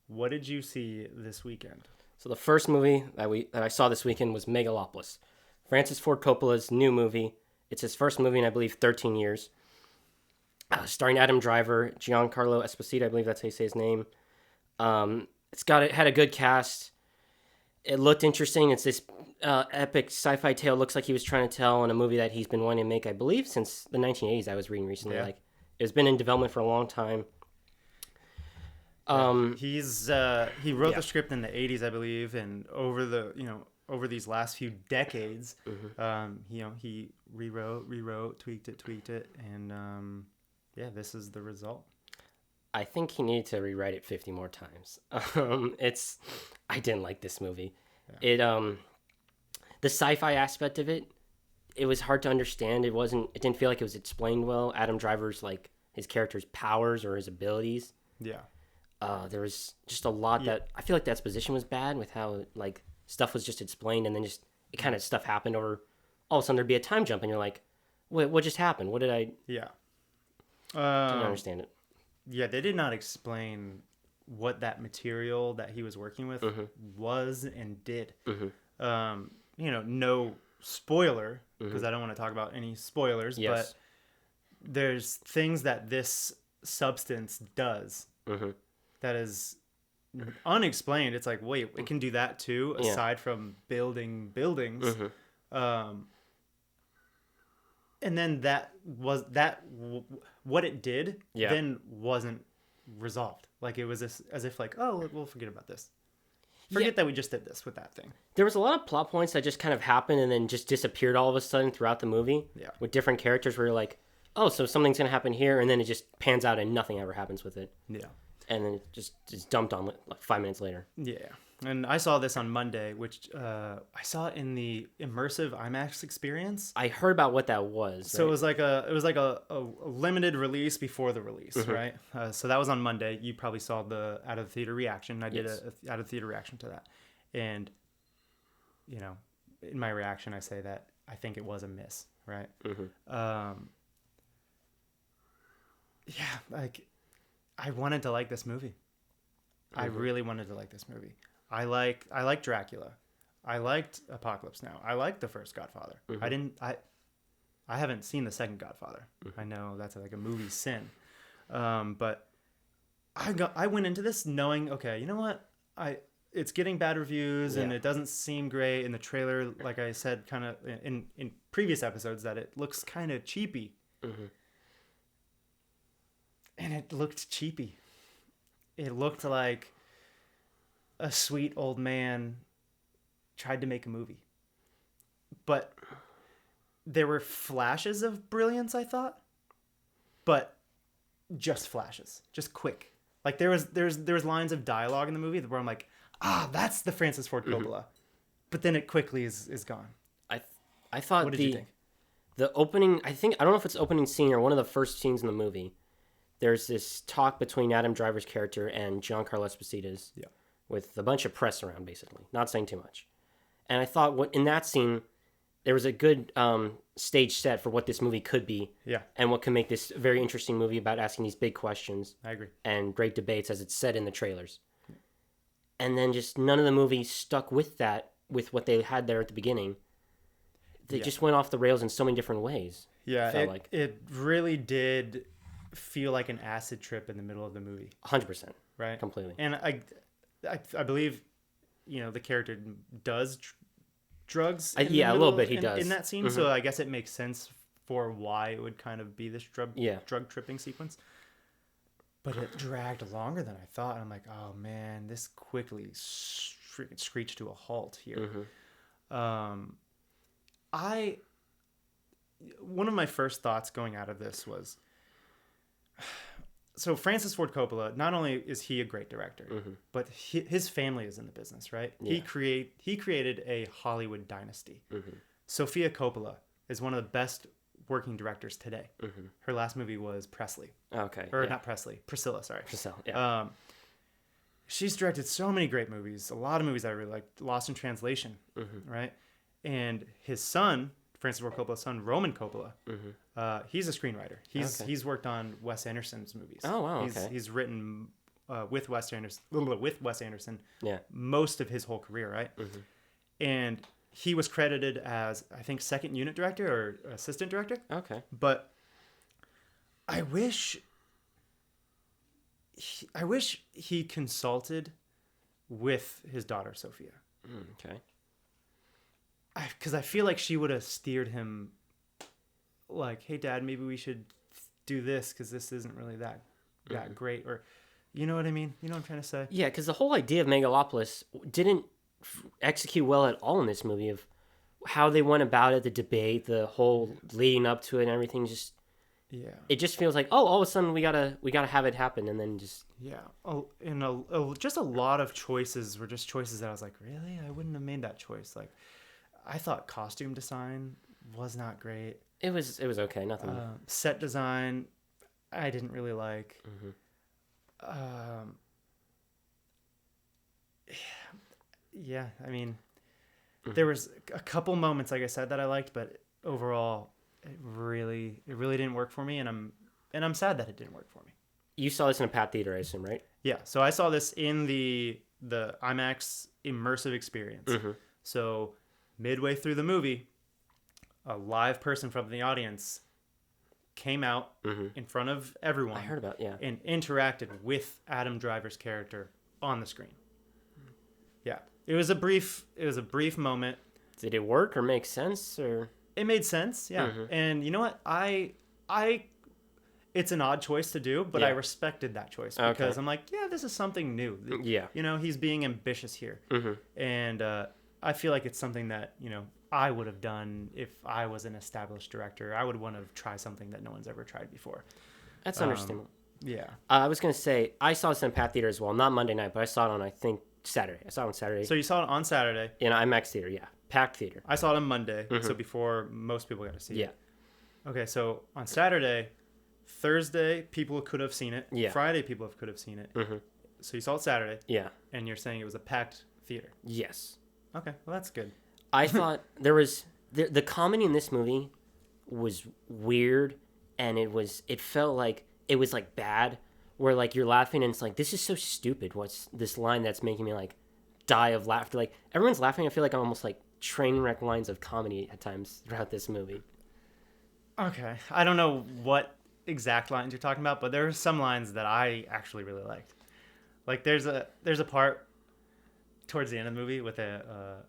What did you see this weekend? So the first movie that I saw this weekend was Megalopolis, Francis Ford Coppola's new movie. It's his first movie in I believe 13 years. Starring Adam Driver, Giancarlo Esposito, I believe that's how you say his name. It had a good cast. It looked interesting. It's this epic sci-fi tale. Looks like he was trying to tell in a movie that he's been wanting to make, I believe, since the 1980s. I was reading recently. Yeah. Like it's been in development for a long time. He wrote the script in the 80s, I believe, and over these last few decades, he rewrote, tweaked it, and this is the result. I think he needed to rewrite it 50 more times. I didn't like this movie. Yeah. The sci-fi aspect of it, it was hard to understand. It didn't feel like it was explained well. Adam Driver's like his character's powers or his abilities. Yeah. There was just a lot that I feel like the exposition was bad with how like stuff was just explained and then just it kind of stuff happened over all of a sudden there'd be a time jump and you're like, wait, what just happened? What did I? Yeah. Didn't understand it. Yeah, they did not explain what that material that he was working with was and did. No spoiler because I don't want to talk about any spoilers, but there's things that this substance does that is unexplained. It's like, wait, it can do that too, aside from building buildings. And then what it did then wasn't resolved. Like it was as if like, oh, we'll forget about this. Forget that we just did this with that thing. There was a lot of plot points that just kind of happened and then just disappeared all of a sudden throughout the movie. Yeah. With different characters where you're like, oh, so something's going to happen here, and then it just pans out and nothing ever happens with it. Yeah. And then it just dumped on like 5 minutes later. Yeah. And I saw this on Monday, which I saw it in the immersive IMAX experience. I heard about what that was. So right? it was like a limited release before the release, right? So that was on Monday. You probably saw the out of the theater reaction. I did a out of theater reaction to that, and in my reaction, I say that I think it was a miss, right? Like I wanted to like this movie. I really wanted to like this movie. I like Dracula. I liked Apocalypse Now. I liked the first Godfather. I haven't seen the second Godfather. I know that's like a movie sin. But I went into this knowing, okay, you know what? It's getting bad reviews and it doesn't seem great in the trailer, like I said kind of in previous episodes, that it looks kind of cheapy. And it looked cheapy. It looked like a sweet old man tried to make a movie. But there were flashes of brilliance, I thought. But just flashes. Just quick. Like there's lines of dialogue in the movie where I'm like, that's the Francis Ford Coppola. But then it quickly is gone. I thought what did you think? The opening, I don't know if it's the opening scene or one of the first scenes in the movie. There's this talk between Adam Driver's character and Giancarlo Esposito's with a bunch of press around, basically. Not saying too much. And I thought in that scene, there was a good stage set for what this movie could be. Yeah. And what can make this a very interesting movie about asking these big questions. I agree. And great debates, as it's said in the trailers. And then just none of the movie stuck with that, with what they had there at the beginning. They just went off the rails in so many different ways. Yeah, it really did feel like an acid trip in the middle of the movie. 100%. Right? Completely. And I believe, the character does drugs. A little bit he does. In that scene, so I guess it makes sense for why it would kind of be this drug tripping sequence. But it dragged longer than I thought. And I'm like, oh man, this quickly screeched to a halt here. One of my first thoughts going out of this was, so Francis Ford Coppola, not only is he a great director, but his family is in the business, right? Yeah. He created a Hollywood dynasty. Sofia Coppola is one of the best working directors today. Her last movie was Presley. Okay. Not Presley. Priscilla, sorry. Priscilla, yeah. She's directed so many great movies, a lot of movies I really like, Lost in Translation, right? And his son, Francis Ford Coppola's son, Roman Coppola, he's a screenwriter. He's worked on Wes Anderson's movies. Oh, wow, okay. He's written with Wes Anderson Yeah. most of his whole career, right? Mm-hmm. And he was credited as, I think, second unit director or assistant director. Okay. But I wish he consulted with his daughter Sophia. Okay. Because I feel like she would have steered him, like, "Hey, Dad, maybe we should do this because this isn't really that great," or, you know what I mean? You know what I'm trying to say? Yeah, because the whole idea of Megalopolis didn't execute well at all in this movie. Of how they went about it, the debate, the whole leading up to it, and everything. Just it just feels like, oh, all of a sudden we gotta have it happen, and then just just a lot of choices were just choices that I was like, really? I wouldn't have made that choice. Like, I thought costume design was not great. it was okay, nothing. Set design, I didn't really like. Yeah, I mean, there was a couple moments, like I said, that I liked, but overall, it really didn't work for me, and I'm sad that it didn't work for me. You saw this in a Pat Theater, I assume, right? Yeah, so I saw this in the IMAX immersive experience. So midway through the movie, a live person from the audience came out in front of everyone. I heard about and interacted with Adam Driver's character on the screen. Yeah, it was a brief moment. Did it work or make sense or? It made sense, yeah. And you know what? It's an odd choice to do, but I respected that choice because I'm like, yeah, this is something new. Yeah. You know, he's being ambitious here. And I feel like it's something that, you know, I would have done if I was an established director. I would want to try something that no one's ever tried before. That's understandable. Yeah. I was going to say, I saw this in Pat Theater as well. Not Monday night, but I saw it on, I think, Saturday. I saw it on Saturday. So you saw it on Saturday? In IMAX Theater, yeah. Packed theater. I saw it on Monday, so before most people got to see it. Yeah. Okay, so on Saturday, Thursday, people could have seen it. Yeah. Friday, people could have seen it. So you saw it Saturday. Yeah. And you're saying it was a packed theater. Yes. Okay, well, that's good. I thought there was... The comedy in this movie was weird, and it felt like... It was, like, bad, where, like, you're laughing, and it's like, this is so stupid. What's this line that's making me, like, die of laughter? Like, everyone's laughing. I feel like I'm almost, like, train wreck lines of comedy at times throughout this movie. Okay. I don't know what exact lines you're talking about, but there are some lines that I actually really liked. Like there's a part towards the end of the movie with a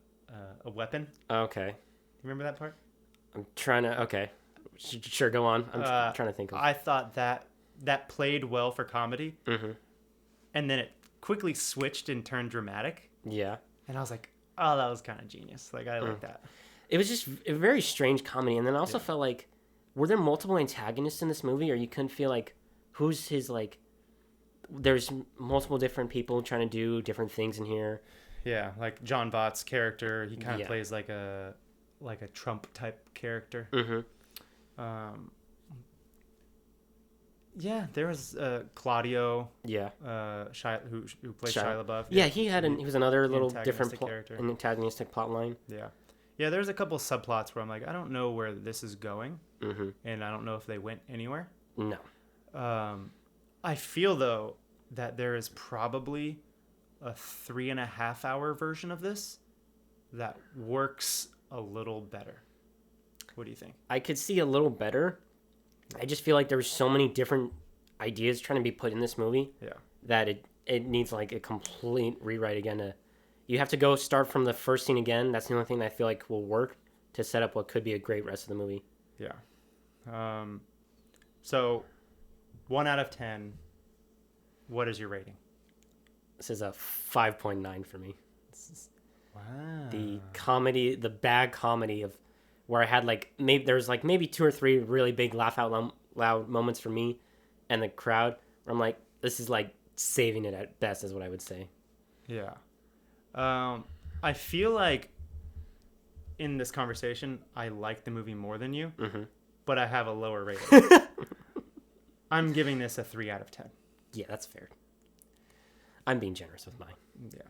weapon. Okay. Remember that part? I'm trying to... Okay. Sure, go on. I'm trying to think of... I thought that played well for comedy. And then it quickly switched and turned dramatic. Yeah. And I was like, oh, that was kind of genius. Like, I like that. It was just a very strange comedy. And then I also felt like, were there multiple antagonists in this movie? Or you couldn't feel like, who's his, like... There's multiple different people trying to do different things in here. Yeah, like John Vought's character, he kind of plays like a Trump type character. Yeah, there was Claudio. Yeah. Who plays Shia LaBeouf. Yeah, he was another little different character. An antagonistic plot line. Yeah. Yeah, there's a couple subplots where I'm like, I don't know where this is going, and I don't know if they went anywhere. No. I feel though that there is probably a 3.5 hour version of this that works a little better. What do you think? I could see a little better. I just feel like there's so many different ideas trying to be put in this movie that it needs like a complete rewrite again. You have to start from the first scene again. That's the only thing that I feel like will work to set up what could be a great rest of the movie. Yeah. So 1 out of 10, what is your rating? This is a 5.9 for me. Wow. The bad comedy of where I had maybe 2 or 3 really big laugh out loud moments for me and the crowd where I'm like, this is like saving it at best is what I would say. Yeah. I feel like in this conversation, I like the movie more than you, but I have a lower rating. I'm giving this a 3 out of 10. Yeah, that's fair. I'm being generous with mine. Yeah.